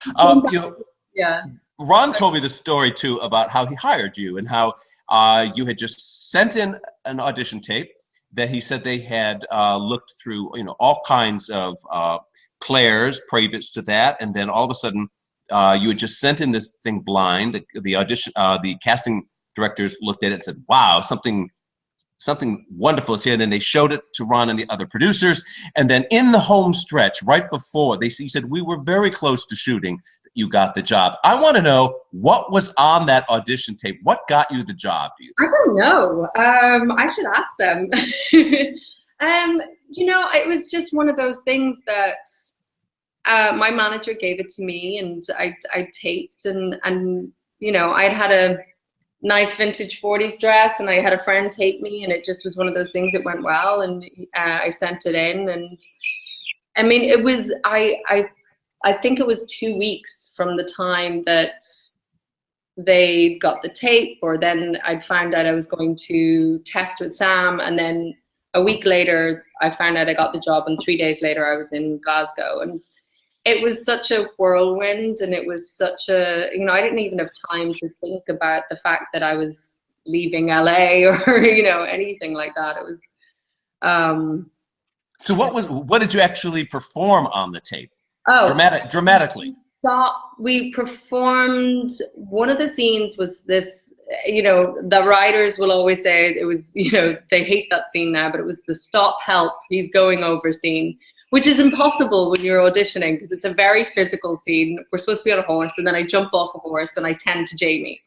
You know, Yeah. Ron told me the story too about how he hired you and how you had just sent in an audition tape that he said they had looked through, you know, all kinds of Claire's previous to that, and then all of a sudden you had just sent in this thing blind. The audition, the casting directors looked at it and said, "Wow, something wonderful is here." And then they showed it to Ron and the other producers. And then in the home stretch, right before, he said, "We were very close to shooting. You got the job." I want to know what was on that audition tape. What got you the job, do you think? I don't know. I should ask them. You know, it was just one of those things that my manager gave it to me, and I taped, and you know, I'd had a nice vintage 40s dress, and I had a friend tape me, and it just was one of those things that went well, and I sent it in. And I mean, it was I think it was 2 weeks from the time that they got the tape, or then I'd found out I was going to test with Sam, and then a week later I found out I got the job, and 3 days later I was in Glasgow. And it was such a whirlwind, and it was such a, you know, I didn't even have time to think about the fact that I was leaving LA or, you know, anything like that. It was So what did you actually perform on the tape? oh Dramatically. we performed, one of the scenes was this, you know, the writers will always say it was, you know, they hate that scene now, but it was the "stop, help, he's going over" scene, which is impossible when you're auditioning because it's a very physical scene. We're supposed to be on a horse, and then I jump off a horse and I tend to Jamie.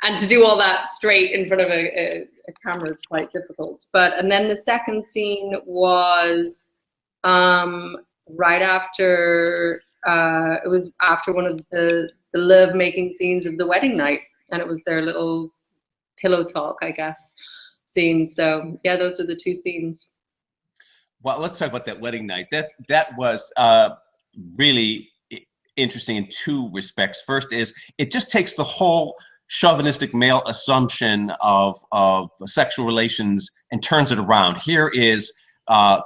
And to do all that straight in front of a camera is quite difficult. And then the second scene was right after, it was after one of the love-making scenes of the wedding night. And it was their little pillow talk, I guess, scene. So yeah, those are the two scenes. Well, let's talk about that wedding night. That was really interesting in two respects. First is it just takes the whole chauvinistic male assumption of sexual relations and turns it around. Here is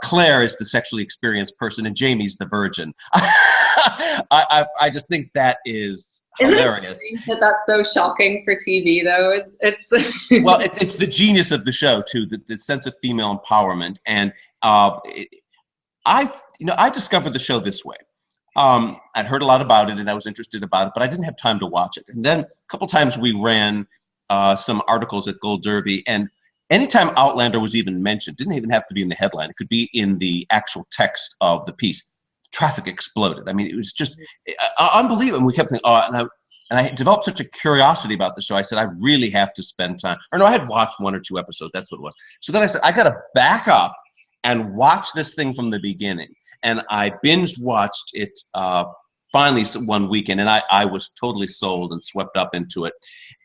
Claire is the sexually experienced person and Jamie's the virgin. I just think that is hilarious. That's so shocking for TV, though. It's well, it's the genius of the show too, the sense of female empowerment. And I discovered the show this way. I'd heard a lot about it and I was interested about it, but I didn't have time to watch it. And then a couple times we ran some articles at Gold Derby, and anytime Outlander was even mentioned, didn't even have to be in the headline, it could be in the actual text of the piece. Traffic exploded. I mean, it was just unbelievable. And we kept thinking, and I developed such a curiosity about the show. I said, I really have to spend time. Or no, I had watched 1 or 2 episodes. That's what it was. So then I said, I got to back up and watch this thing from the beginning. And I binge watched it finally one weekend, and I was totally sold and swept up into it.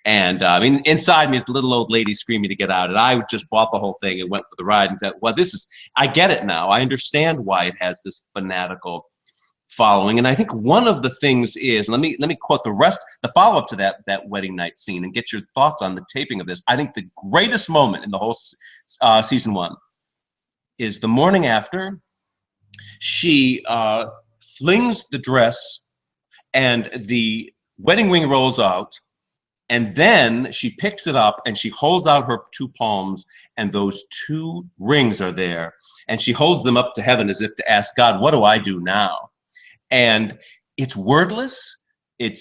And I mean, inside me is the little old lady screaming to get out. And I just bought the whole thing and went for the ride and thought, well, I get it now. I understand why it has this fanatical following. And I think one of the things is, let me quote the follow-up to that wedding night scene and get your thoughts on the taping of this. I think the greatest moment in the whole season 1 is the morning after. She flings the dress and the wedding ring rolls out, and then she picks it up and she holds out her 2 palms, and those 2 rings are there, and she holds them up to heaven as if to ask God, what do I do now? And it's wordless, and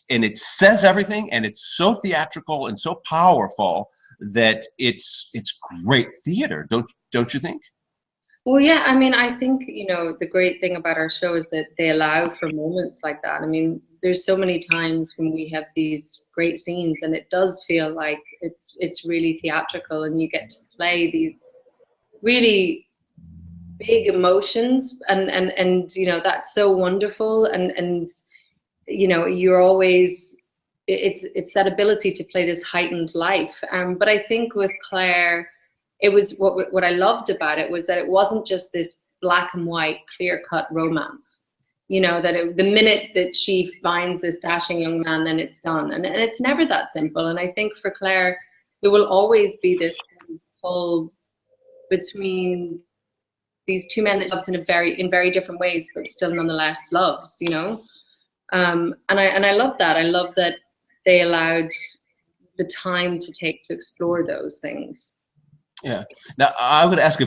it says everything, and it's so theatrical and so powerful that it's great theater, don't you think? Well, yeah, I mean, I think, you know, the great thing about our show is that they allow for moments like that. I mean, there's so many times when we have these great scenes and it does feel like it's really theatrical, and you get to play these really big emotions, and you know, that's so wonderful. And you know, you're always, it's that ability to play this heightened life. But I think with Claire, it was what I loved about it was that it wasn't just this black and white, clear-cut romance. You know, that the minute that she finds this dashing young man, then it's done. And it's never that simple. And I think for Claire, there will always be this pull between these 2 men that loves in very different ways, but still nonetheless loves, you know. And I love that. I love that they allowed the time to take to explore those things. Yeah. Now, I would ask a